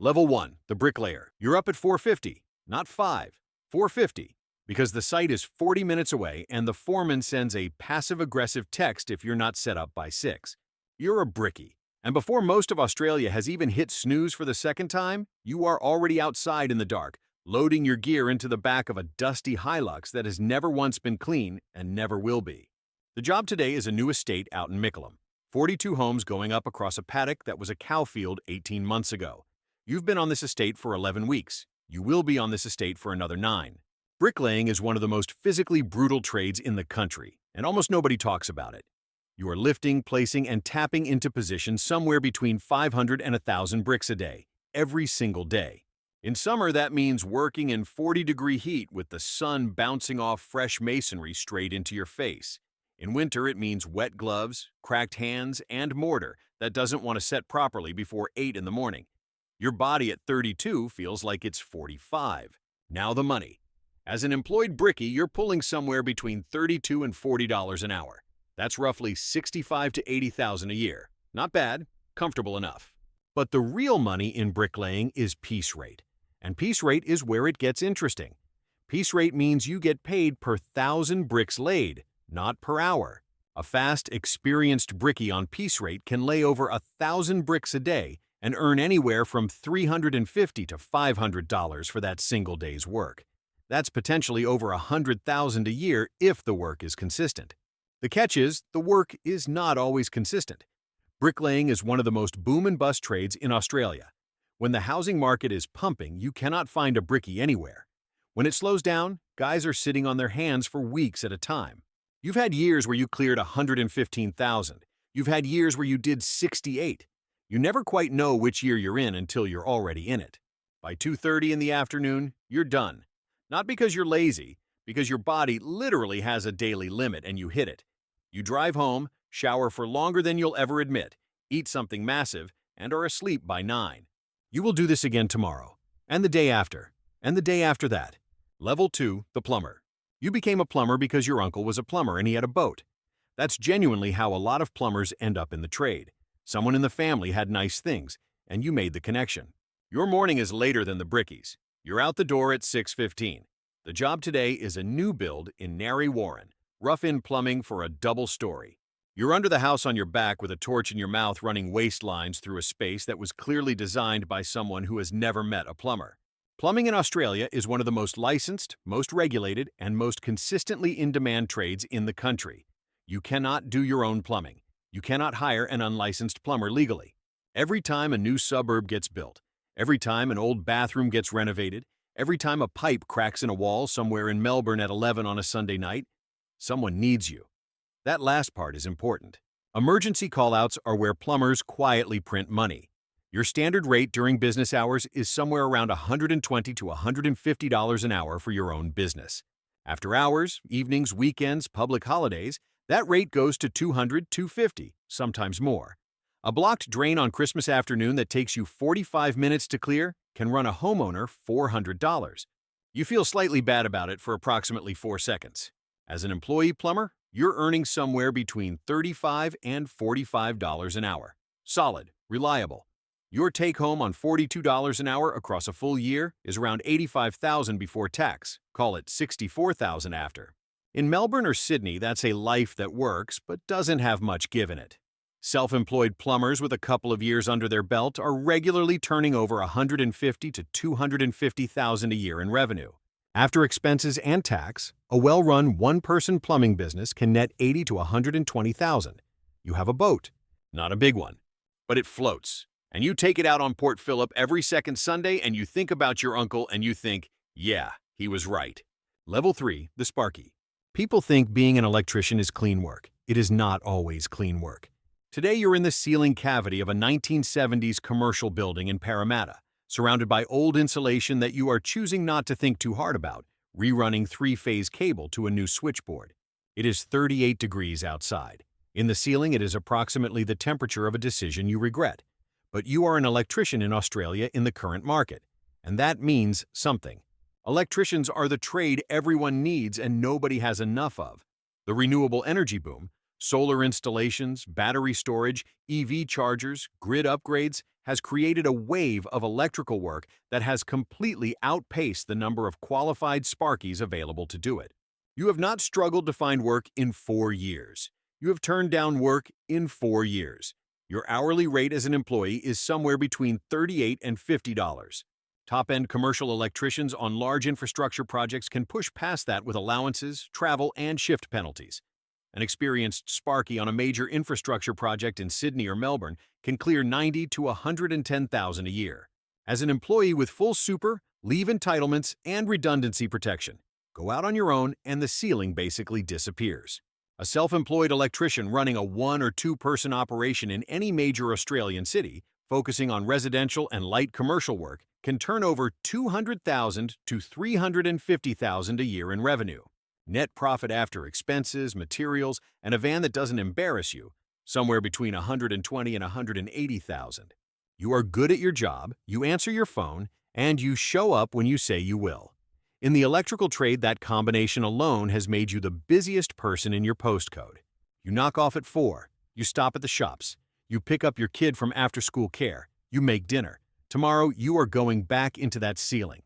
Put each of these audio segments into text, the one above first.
Level 1, the Bricklayer. You're up at 4:50, not 5, 4:50, because the site is 40 minutes away and the foreman sends a passive-aggressive text if you're not set up by 6. You're a brickie. And before most of Australia has even hit snooze for the second time, you are already outside in the dark, loading your gear into the back of a dusty Hilux that has never once been clean and never will be. The job today is a new estate out in Mickleham. 42 homes going up across a paddock that was a cow field 18 months ago. You've been on this estate for 11 weeks. You will be on this estate for another 9. Bricklaying is one of the most physically brutal trades in the country, and almost nobody talks about it. You are lifting, placing, and tapping into position somewhere between 500 and 1,000 bricks a day, every single day. In summer, that means working in 40-degree heat with the sun bouncing off fresh masonry straight into your face. In winter, it means wet gloves, cracked hands, and mortar that doesn't want to set properly before 8 in the morning. Your body at 32 feels like it's 45. Now the money. As an employed brickie, you're pulling somewhere between $32 and $40 an hour. That's roughly $65,000 to $80,000 a year. Not bad, comfortable enough. But the real money in bricklaying is piece rate. And piece rate is where it gets interesting. Piece rate means you get paid per 1,000 bricks laid, not per hour. A fast, experienced brickie on piece rate can lay over 1,000 bricks a day and earn anywhere from $350 to $500 for that single day's work. That's potentially over $100,000 a year if the work is consistent. The catch is, the work is not always consistent. Bricklaying is one of the most boom and bust trades in Australia. When the housing market is pumping, you cannot find a brickie anywhere. When it slows down, guys are sitting on their hands for weeks at a time. You've had years where you cleared 115,000. You've had years where you did 68. You never quite know which year you're in until you're already in it. By 2:30 in the afternoon, you're done. Not because you're lazy, because your body literally has a daily limit and you hit it. You drive home, shower for longer than you'll ever admit, eat something massive, and are asleep by 9. You will do this again tomorrow, and the day after, and the day after that. Level 2, the plumber. You became a plumber because your uncle was a plumber and he had a boat. That's genuinely how a lot of plumbers end up in the trade. Someone in the family had nice things, and you made the connection. Your morning is later than the brickies. You're out the door at 6:15. The job today is a new build in Narre Warren, rough-in plumbing for a double story. You're under the house on your back with a torch in your mouth running waste lines through a space that was clearly designed by someone who has never met a plumber. Plumbing in Australia is one of the most licensed, most regulated, and most consistently in-demand trades in the country. You cannot do your own plumbing. You cannot hire an unlicensed plumber legally. Every time a new suburb gets built, every time an old bathroom gets renovated, every time a pipe cracks in a wall somewhere in Melbourne at 11 on a Sunday night, someone needs you. That last part is important. Emergency callouts are where plumbers quietly print money. Your standard rate during business hours is somewhere around $120 to $150 an hour for your own business. After hours, evenings, weekends, public holidays, that rate goes to $200, $250, sometimes more. A blocked drain on Christmas afternoon that takes you 45 minutes to clear can run a homeowner $400. You feel slightly bad about it for approximately 4 seconds. As an employee plumber, you're earning somewhere between $35 and $45 an hour. Solid, reliable. Your take-home on $42 an hour across a full year is around $85,000 before tax. Call it $64,000 after. In Melbourne or Sydney, that's a life that works but doesn't have much give in it. Self-employed plumbers with a couple of years under their belt are regularly turning over $150,000 to $250,000 a year in revenue. After expenses and tax, a well-run one-person plumbing business can net $80,000 to $120,000. You have a boat, not a big one, but it floats. And you take it out on Port Phillip every second Sunday and you think about your uncle and you think, yeah, he was right. Level 3, the Sparky. People think being an electrician is clean work. It is not always clean work. Today you're in the ceiling cavity of a 1970s commercial building in Parramatta, surrounded by old insulation that you are choosing not to think too hard about, rerunning 3-phase cable to a new switchboard. It is 38 degrees outside. In the ceiling, it is approximately the temperature of a decision you regret. But you are an electrician in Australia in the current market, and that means something. Electricians are the trade everyone needs and nobody has enough of. The renewable energy boom, solar installations, battery storage, EV chargers, grid upgrades has created a wave of electrical work that has completely outpaced the number of qualified Sparkies available to do it. You have not struggled to find work in 4 years. You have turned down work in 4 years. Your hourly rate as an employee is somewhere between $38 and $50. Top-end commercial electricians on large infrastructure projects can push past that with allowances, travel, and shift penalties. An experienced Sparky on a major infrastructure project in Sydney or Melbourne can clear $90,000 to $110,000 a year. As an employee with full super, leave entitlements, and redundancy protection, go out on your own and the ceiling basically disappears. A self-employed electrician running a 1 or 2 person operation in any major Australian city, focusing on residential and light commercial work, can turn over $200,000 to $350,000 a year in revenue. Net profit after expenses, materials, and a van that doesn't embarrass you, somewhere between $120,000 and $180,000. You are good at your job, you answer your phone, and you show up when you say you will. In the electrical trade, that combination alone has made you the busiest person in your postcode. You knock off at 4, you stop at the shops, you pick up your kid from after-school care, you make dinner. Tomorrow, you are going back into that ceiling.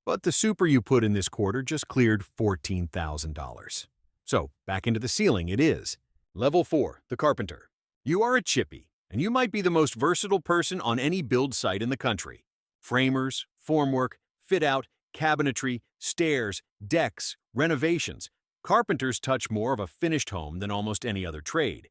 But the super you put in this quarter just cleared $14,000. So, back into the ceiling it is. Level 4, the Carpenter. You are a chippy, and you might be the most versatile person on any build site in the country. Framers, formwork, fit-out, cabinetry, stairs, decks, renovations. Carpenters touch more of a finished home than almost any other trade.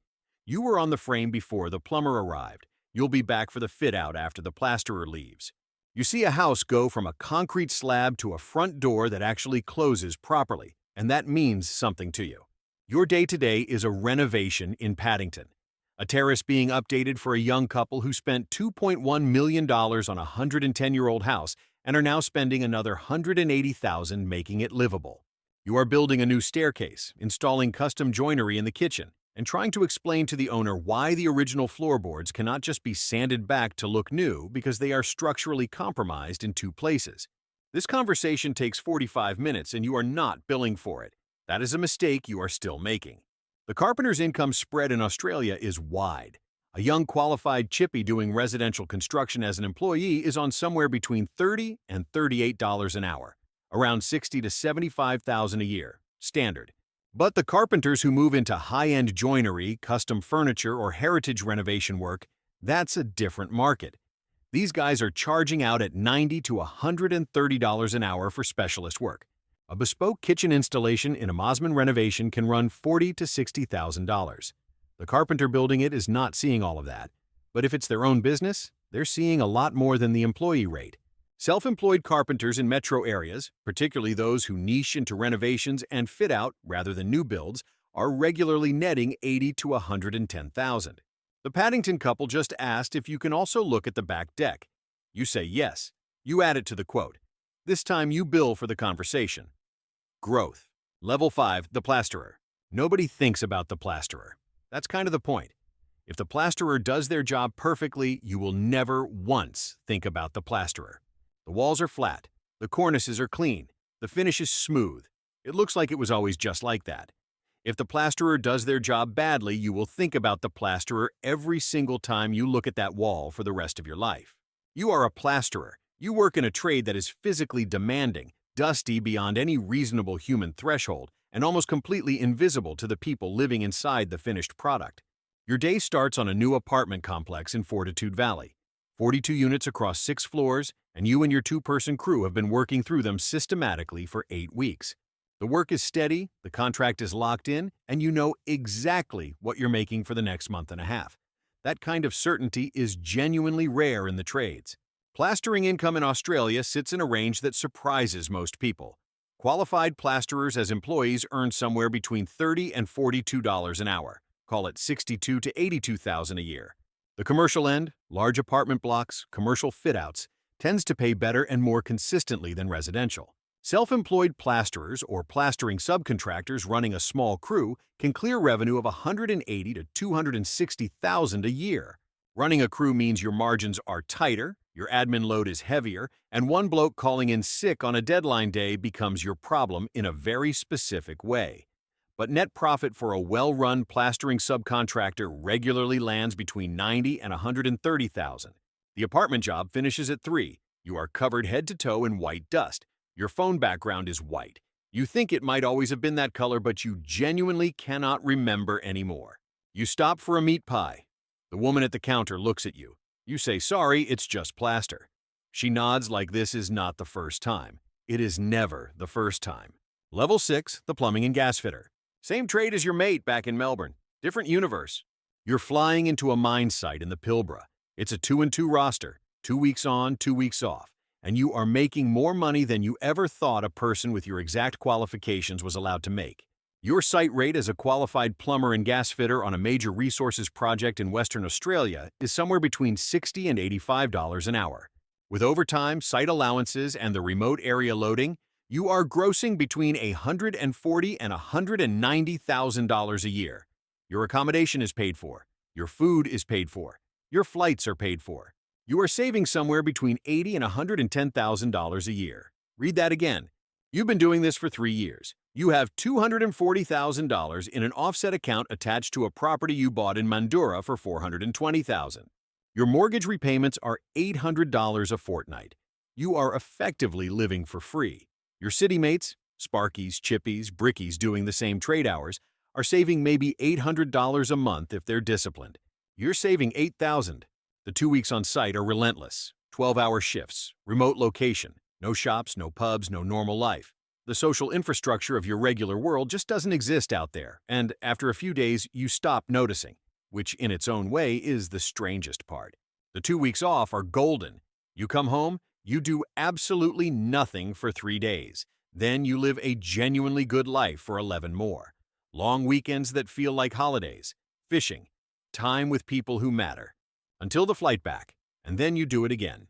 You were on the frame before the plumber arrived. You'll be back for the fit-out after the plasterer leaves. You see a house go from a concrete slab to a front door that actually closes properly, and that means something to you. Your day-to-day is a renovation in Paddington. A terrace being updated for a young couple who spent $2.1 million on a 110-year-old house and are now spending another $180,000 making it livable. You are building a new staircase, installing custom joinery in the kitchen, and trying to explain to the owner why the original floorboards cannot just be sanded back to look new because they are structurally compromised in 2 places. This conversation takes 45 minutes and you are not billing for it. That is a mistake you are still making. The carpenter's income spread in Australia is wide. A young qualified chippy doing residential construction as an employee is on somewhere between $30 and $38 an hour, around $60,000 to $75,000 a year, standard. But the carpenters who move into high-end joinery, custom furniture, or heritage renovation work, that's a different market. These guys are charging out at $90 to $130 an hour for specialist work. A bespoke kitchen installation in a Mosman renovation can run $40,000 to $60,000. The carpenter building it is not seeing all of that, but if it's their own business, they're seeing a lot more than the employee rate. Self-employed carpenters in metro areas, particularly those who niche into renovations and fit-out rather than new builds, are regularly netting $80,000 to $110,000. The Paddington couple just asked if you can also look at the back deck. You say yes. You add it to the quote. This time you bill for the conversation. Growth. Level 5, the Plasterer. Nobody thinks about the Plasterer. That's kind of the point. If the Plasterer does their job perfectly, you will never once think about the Plasterer. The walls are flat, the cornices are clean, the finish is smooth. It looks like it was always just like that. If the Plasterer does their job badly, you will think about the Plasterer every single time you look at that wall for the rest of your life. You are a plasterer. You work in a trade that is physically demanding, dusty beyond any reasonable human threshold, and almost completely invisible to the people living inside the finished product. Your day starts on a new apartment complex in Fortitude Valley. 42 units across 6 floors, and you and your 2-person crew have been working through them systematically for 8 weeks. The work is steady, the contract is locked in, and you know exactly what you're making for the next month and a half. That kind of certainty is genuinely rare in the trades. Plastering income in Australia sits in a range that surprises most people. Qualified plasterers as employees earn somewhere between $30 and $42 an hour. Call it $62,000 to $82,000 a year. The commercial end, large apartment blocks, commercial fit-outs, tends to pay better and more consistently than residential. Self-employed plasterers or plastering subcontractors running a small crew can clear revenue of $180,000 to $260,000 a year. Running a crew means your margins are tighter, your admin load is heavier, and one bloke calling in sick on a deadline day becomes your problem in a very specific way. But net profit for a well-run plastering subcontractor regularly lands between $90,000 and $130,000. The apartment job finishes at 3. You are covered head to toe in white dust. Your phone background is white. You think it might always have been that color, but you genuinely cannot remember anymore. You stop for a meat pie. The woman at the counter looks at you. You say, "Sorry, it's just plaster." She nods like this is not the first time. It is never the first time. Level 6, the plumbing and gas fitter. Same trade as your mate back in Melbourne. Different universe. You're flying into a mine site in the Pilbara. It's a 2-and-2 roster, 2 weeks on, 2 weeks off, and you are making more money than you ever thought a person with your exact qualifications was allowed to make. Your site rate as a qualified plumber and gas fitter on a major resources project in Western Australia is somewhere between $60 and $85 an hour. With overtime, site allowances, and the remote area loading, you are grossing between $140,000 and $190,000 a year. Your accommodation is paid for. Your food is paid for. Your flights are paid for. You are saving somewhere between $80,000 and $110,000 a year. Read that again. You've been doing this for 3 years. You have $240,000 in an offset account attached to a property you bought in Mandurah for $420,000. Your mortgage repayments are $800 a fortnight. You are effectively living for free. Your city mates, Sparkies, Chippies, Brickies doing the same trade hours, are saving maybe $800 a month if they're disciplined. You're saving $8,000. The 2 weeks on site are relentless. 12-hour shifts, remote location, no shops, no pubs, no normal life. The social infrastructure of your regular world just doesn't exist out there, and after a few days, you stop noticing, which in its own way is the strangest part. The 2 weeks off are golden. You come home, you do absolutely nothing for 3 days. Then you live a genuinely good life for 11 more. Long weekends that feel like holidays, fishing, time with people who matter. Until the flight back, and then you do it again.